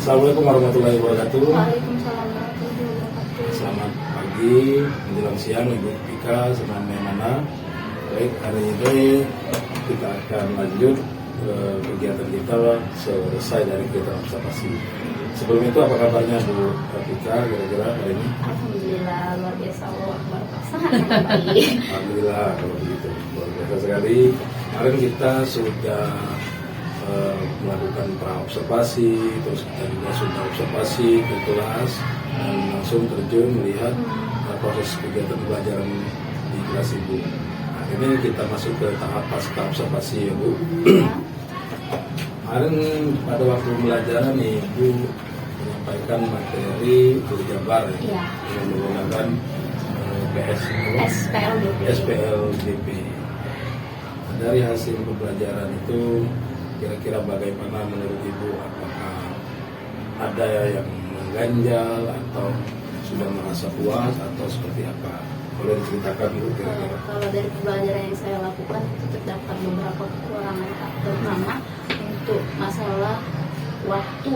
Assalamualaikum warahmatullahi wabarakatuh. Waalaikumsalam warahmatullahi wabarakatuh. Selamat pagi, menjelang siang Ibu Tika, senang mana. Baik, hari ini kita akan lanjut kegiatan kita selesai dari kegiatan observasi. Sebelum itu apa kabarnya Bu Tika kira-kira hari ini? Alhamdulillah, luar biasa, Allah sangat baik. Alhamdulillah kalau begitu, luar biasa sekali. Kemarin kita sudah melakukan pra-observasi, terus kita juga sudah observasi ke kelas dan langsung terjun melihat proses kegiatan pembelajaran di kelas Ibu. Nah, ini kita masuk ke tahap pasca observasi ya Bu. Kemarin pada waktu pembelajaran nih Ibu menyampaikan materi aljabar ya, dengan menggunakan SPLDP. Dari hasil pembelajaran itu kira-kira bagaimana menurut Ibu? Apakah ada yang mengganjal atau sudah merasa puas atau seperti apa? Boleh diceritakan dulu kira-kira? Kalau dari pembelajaran yang saya lakukan itu terdapat beberapa kekurangan, terutama untuk masalah waktu,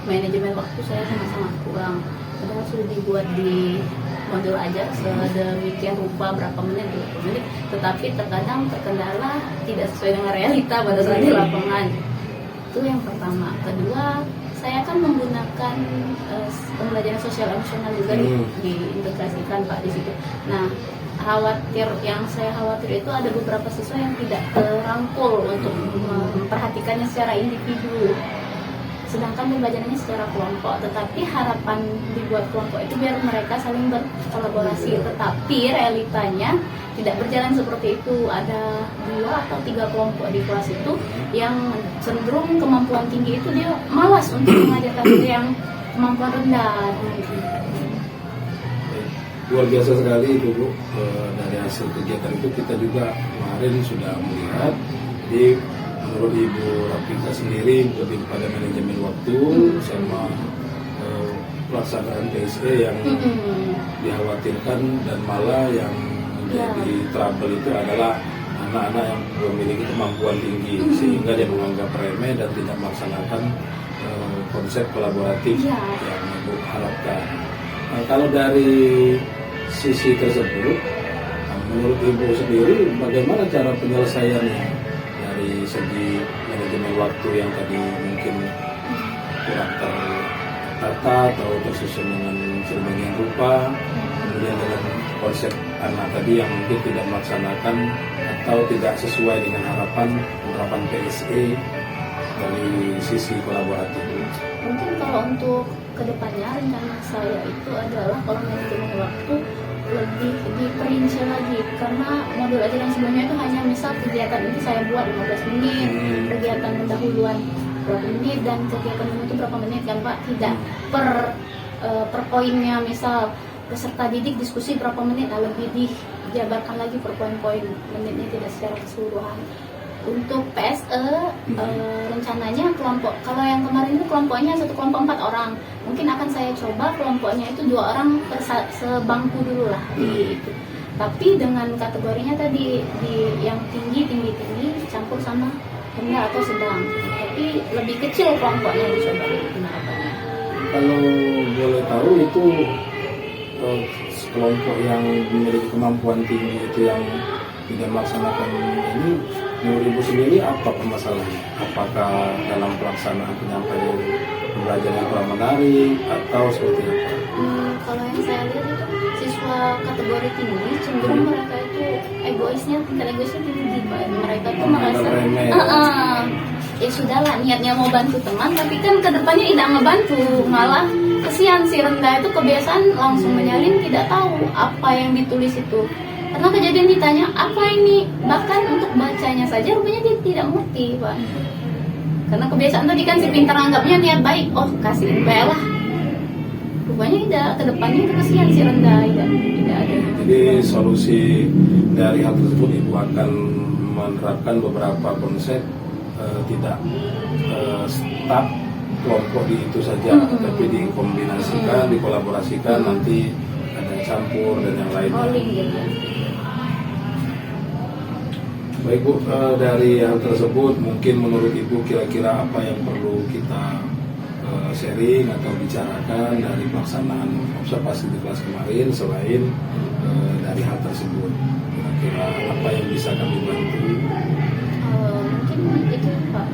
manajemen waktu saya sangat kurang. Padahal sudah dibuat di modul aja sedemikian rupa berapa menit, 20 menit, tetapi terkadang terkendala tidak sesuai dengan realita pada saat di lapangan. Itu yang pertama. Kedua, saya kan menggunakan pembelajaran sosial emosional juga diintegrasikan Pak di situ. Nah, yang saya khawatir itu ada beberapa siswa yang tidak terangkul untuk memperhatikannya secara individu. Sedangkan pembelajarannya secara kelompok, tetapi harapan dibuat kelompok itu biar mereka saling berkolaborasi, tetapi realitanya tidak berjalan seperti itu. Ada 2 atau 3 kelompok di kelas itu yang cenderung kemampuan tinggi itu dia malas untuk mengajarkan yang kemampuan rendah. Luar biasa sekali itu Bu. Dari hasil kegiatan itu kita juga kemarin sudah melihat di menurut Ibu Rafika sendiri lebih pada manajemen waktu sama pelaksanaan PSE yang dikhawatirkan, dan malah yang menjadi trouble itu adalah anak-anak yang memiliki kemampuan tinggi sehingga dia menganggap remeh dan tidak melaksanakan konsep kolaboratif yang Ibu harapkan. Nah, kalau dari sisi tersebut, menurut Ibu sendiri bagaimana cara penyelesaiannya? Dari segi manajemen waktu yang tadi mungkin kurang tertata atau tersusun dengan sedemikian rupa, kemudian dengan konsep anak tadi yang mungkin tidak melaksanakan atau tidak sesuai dengan penerapan PSE dari sisi kolaboratif. Mungkin kalau untuk kedepannya rencana saya itu adalah kalau manajemen waktu lebih diperinci lagi, karena modul ajaran sebelumnya itu hanya misal kegiatan ini saya buat 15 menit, kegiatan pendahuluan berapa menit, dan kegiatan itu berapa menit kan Pak, tidak per poinnya. Misal peserta didik diskusi berapa menit, lebih dijabarkan lagi per poin-poin, menitnya tidak secara keseluruhan. Untuk PSE rencananya kelompok, kalau yang kemarin itu kelompoknya satu kelompok 4 orang, mungkin akan saya coba kelompoknya itu 2 orang sebangku dulu lah itu. Tapi dengan kategorinya tadi yang tinggi campur sama rendah atau sedang, tapi lebih kecil kelompoknya dicoba penerapannya. Kalau boleh tahu itu kelompok yang memiliki kemampuan tinggi itu yang tidak melaksanakan ini, menurut Ibu sendiri apa permasalahannya? Apakah dalam pelaksanaan penyampaian pembelajaran yang kurang menarik atau seperti apa? Kalau yang saya lihat itu siswa kategori tinggi cenderung mereka itu tingkat egoisnya tinggi Pak. Mereka tuh merasa ya sudahlah, niatnya mau bantu teman, tapi kan kedepannya tidak ngebantu, malah kesian si rendah itu kebiasaan langsung menyalin, tidak tahu apa yang ditulis itu. Karena kejadian ditanya apa ini, bahkan untuk bacanya saja rupanya dia tidak mengerti Pak. Karena kebiasaan tadi kan si pintar anggapnya niat baik, kasihin baik lah. Rupanya tidak, kedepannya itu kesian si rendah, tidak ada. Jadi solusi dari hal tersebut Ibu akan menerapkan beberapa konsep, tidak stuck kelompok di itu saja, tapi dikombinasikan, dikolaborasikan, nanti ada campur dan yang lainnya. Baik Bu, dari hal tersebut mungkin menurut Ibu kira-kira apa yang perlu kita sharing atau bicarakan dari pelaksanaan observasi di kelas kemarin selain dari hal tersebut. Kira-kira apa yang bisa kami bantu? Mungkin itu Pak,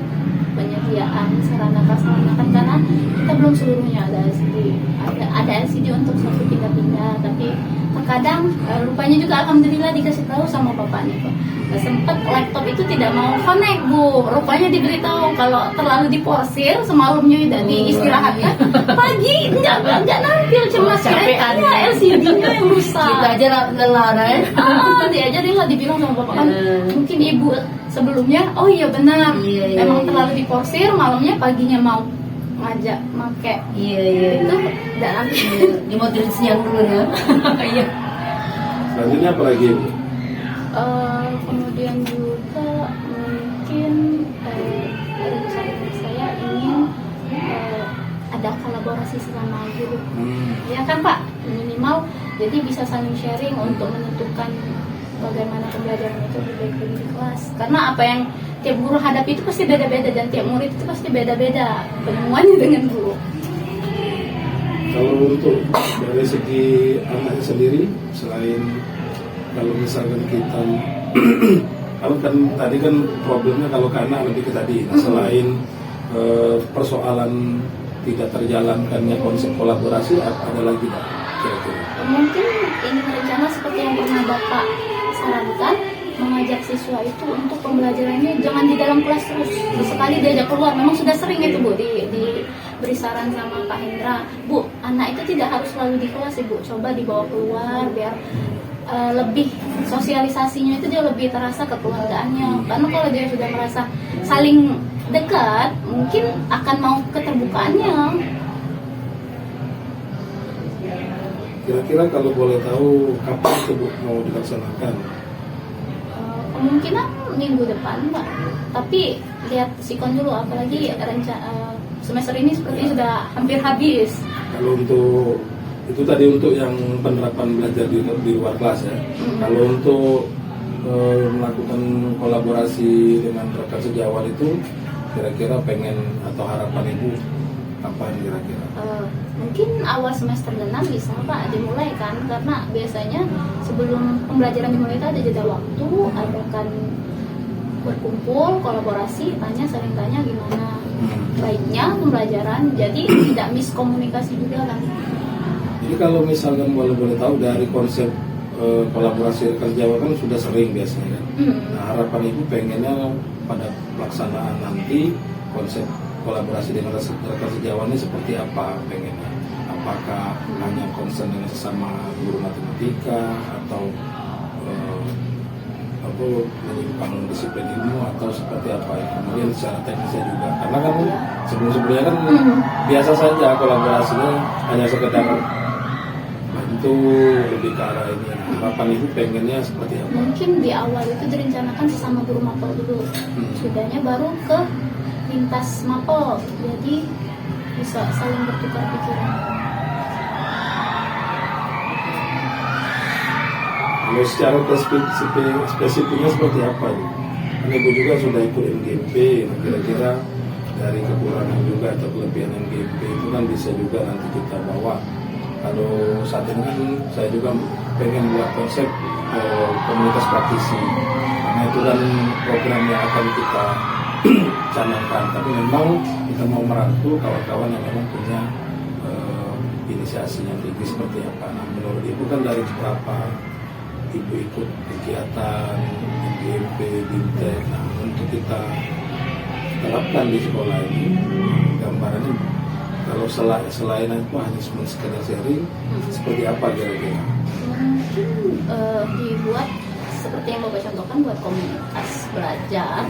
penyediaan sarana prasarana kan, karena kita belum seluruhnya ada LCD untuk satu pindah-pindah, tapi terkadang rupanya juga alhamdulillah dikasih tahu sama bapaknya Pak. Sempat laptop itu tidak mau connect Bu, rupanya diberitahu kalau terlalu diporsir semalamnya udah diistirahatkan, pagi nggak nampil, cuma LCD-nya yang rusak. Kita aja lelah ya. Diajarin lah, dibilang sama bapak kan, mungkin ibu sebelumnya, oh iya benar, memang terlalu diporsir, malamnya paginya mau ngajak make. Iya. Itu nggak nampil. Di mobil siang dulu ya. Iya. Selanjutnya apa lagi Bu? Kemudian juga mungkin rencana saya ingin ada kolaborasi sama guru, ya kan Pak, minimal jadi bisa saling sharing untuk menentukan bagaimana pembelajaran itu lebih baik di kelas, karena apa yang tiap guru hadapi itu pasti beda-beda dan tiap murid itu pasti beda-beda penemuannya dengan guru. Kalau untuk dari segi anaknya sendiri, selain kalau misalkan kita kalau kan tadi kan problemnya kalau ke anak lebih ke tadi, selain persoalan tidak terjalankannya konsep kolaborasi, ada lagi Pak kira-kira? Mungkin ini rencana seperti yang pernah Bapak sarankan, mengajak siswa itu untuk pembelajarannya jangan di dalam kelas terus, sekali diajak keluar. Memang sudah sering itu Bu diberi saran sama Pak Hendra, Bu, anak itu tidak harus selalu di kelas Ibu, coba dibawa keluar biar lebih sosialisasinya itu dia lebih terasa kekeluargaannya, karena kalau dia sudah merasa saling dekat mungkin akan mau keterbukaannya. Kira-kira kalau boleh tahu kapan itu Bu mau dilaksanakan? Kemungkinan minggu depan Pak, tapi lihat sikon dulu, apalagi rencana semester ini seperti sudah hampir habis. Kalau untuk itu tadi untuk yang penerapan belajar di luar kelas ya. Kalau untuk melakukan kolaborasi dengan rekan sejawat itu kira-kira pengen atau harapan Ibu kapan kira-kira? Mungkin awal semester 6 bisa Pak dimulai kan, karena biasanya sebelum pembelajaran dimulai itu ada jeda waktu, adakan berkumpul, kolaborasi, saling tanya gimana baiknya pembelajaran, jadi tidak miskomunikasi juga kan. Jadi kalau misalkan boleh tahu dari konsep kolaborasi rekan sejawat kan sudah sering biasanya kan. Nah, harapan Ibu pengennya pada pelaksanaan nanti konsep kolaborasi dengan rekan sejawatnya seperti apa pengennya? Apakah hanya concern dengan sesama guru matematika atau menyimpang disiplin ilmu atau seperti apa ya? Kemudian secara teknisnya juga, karena kan sebelumnya kan biasa saja kolaborasinya hanya sekedar bantu lebih ke arah ini. Harapan Ibu pengennya seperti apa? Mungkin di awal itu direncanakan sesama guru mapel dulu, sudahnya baru ke lintas mapel, jadi bisa saling bertukar pikiran. Kalau secara spesifiknya seperti apa ya? Karena Ibu juga sudah ikut MGP, kira-kira dari kekurangan juga atau kelebihan MGP itu kan bisa juga nanti kita bawa. Kalau saat ini kan saya juga pengen buat konsep komunitas praktisi, karena itu kan program yang akan kita canangkan, tapi memang kita mau merangkul kawan-kawan yang memang punya inisiasi yang tinggi seperti apa. Nah, menurut Ibu kan dari beberapa Ibu ikut kegiatan MGP, BIMTEK, nah untuk kita terapkan di sekolah ini, gambarannya kalau selain itu hanya cuma sekedar sharing, seperti apa kira-kira? Mungkin dibuat seperti yang Bapak contohkan, buat komunitas belajar.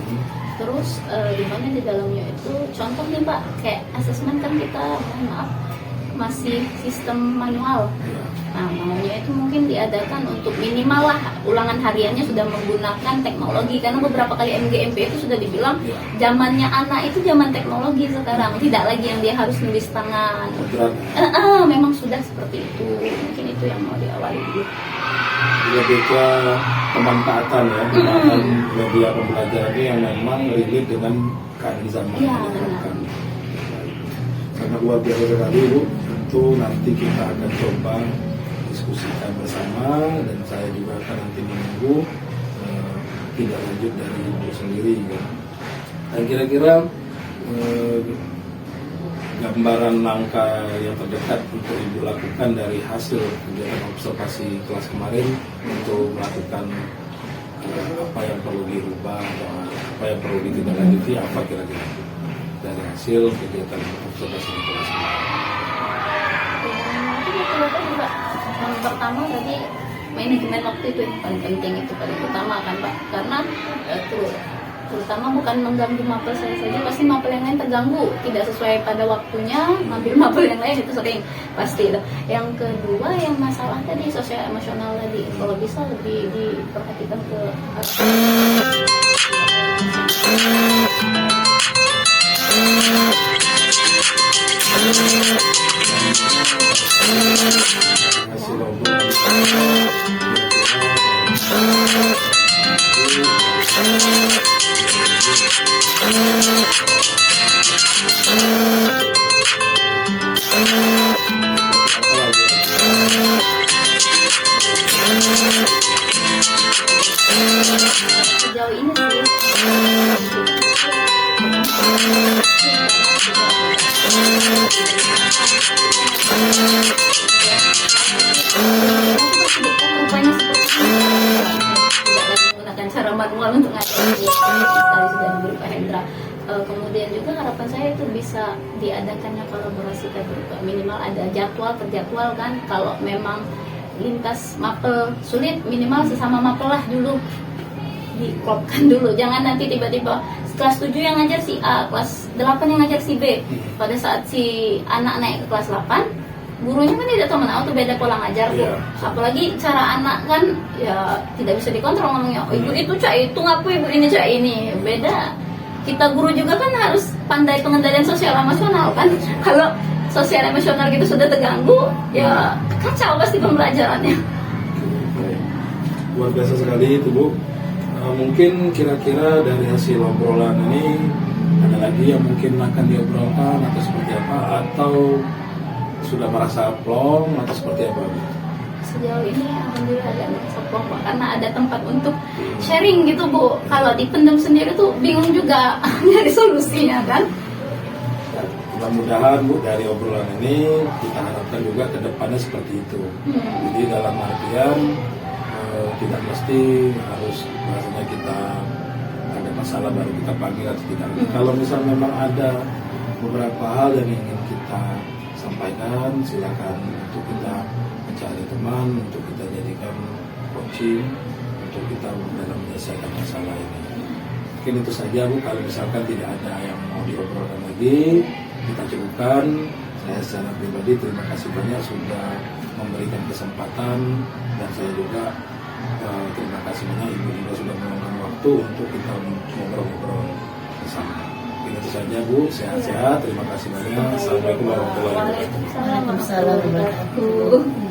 Terus di mana di dalamnya itu contoh nih Pak, kayak asesmen kan kita masih sistem manual. Nah, maunya itu mungkin diadakan untuk minimal lah ulangan hariannya sudah menggunakan teknologi, karena beberapa kali MGMP itu sudah dibilang zamannya anak itu zaman teknologi sekarang, tidak lagi yang dia harus nulis tangan. Memang sudah seperti itu. Mungkin itu yang mau diawali dulu. Lebih ke pemanfaatan ya, pemanfaatan media pembelajaran ini yang memang relate dengan keadaan zaman. Iya, benar. sangat luar biasa sekali Bu. Tentu nanti kita akan coba diskusikan bersama, dan saya juga akan nanti menunggu tindak lanjut dari Ibu sendiri ya. Dan kira-kira gambaran langkah yang terdekat untuk Ibu lakukan dari hasil kegiatan observasi kelas kemarin untuk melakukan apa yang perlu dirubah atau apa yang perlu ditindaklanjuti, apa kira-kira dari hasil kegiatan observasi kelas kemarin? Mungkin itu juga yang pertama tadi manajemen waktu itu yang paling penting, itu paling utama kan Pak, karena terutama bukan mengganggu mapel saya saja, pasti mapel yang lain terganggu, tidak sesuai pada waktunya, ngambil mapel yang lain itu sering pasti itu. Yang kedua yang masalah tadi sosial emosional tadi, kalau bisa lebih diperhatikan ke hasil obrolan sejauh ini sih. Rupanya seperti tidak lagi menggunakan cara manual untuk ngajar, tadi sudah diberi Pak Hendra. Kemudian juga harapan saya itu bisa diadakannya kolaborasi tadi, minimal ada jadwal terjadwal kan. Kalau memang lintas mapel sulit, minimal sesama mapel lah dulu diklopkan dulu, jangan nanti tiba-tiba kelas 7 yang ngajar si A, kelas 8 yang ngajar si B. Pada saat si anak naik ke kelas 8, gurunya kan tidak tahu mana, itu beda pola ngajar Bu. Apalagi cara anak kan ya tidak bisa dikontrol ngomongnya, oh, ibu itu cak itu ngapu, ibu ini cak ini, beda. Kita guru juga kan harus pandai pengendalian sosial emosional kan. Kalau sosial emosional gitu sudah terganggu, ya kacau pasti pembelajarannya. Luar biasa sekali itu Bu. Mungkin kira-kira dari hasil obrolan ini ada lagi yang mungkin akan diobrolkan atau seperti apa, atau sudah merasa plong atau seperti apa Bu? Sejauh ini alhamdulillah ada sopong Pak, karena ada tempat untuk sharing gitu Bu. Kalau dipendam sendiri tuh bingung juga nyari solusinya kan. Mudah-mudahan Bu dari obrolan ini kita harapkan juga ke depannya seperti itu. Jadi dalam artian tidak mesti harus bahasanya kita ada masalah baru kita panggil atau tidak. Kalau misalnya memang ada beberapa hal yang ingin kita sampaikan, silakan untuk kita mencari teman, untuk kita jadikan coaching, untuk kita dalam menyelesaikan masalah ini. Mungkin itu saja Bu, kalau misalkan tidak ada yang mau diobrolkan lagi, kita cukupkan. Saya secara pribadi terima kasih banyak sudah memberikan kesempatan, dan saya juga terima kasih banyak Ibu juga sudah meluangkan waktu untuk kita ngobrol-ngobrol bersama. Mungkin itu saja Bu, sehat-sehat, terima kasih banyak. Assalamualaikum warahmatullahi wabarakatuh. Waalaikumsalam warahmatullahi wabarakatuh.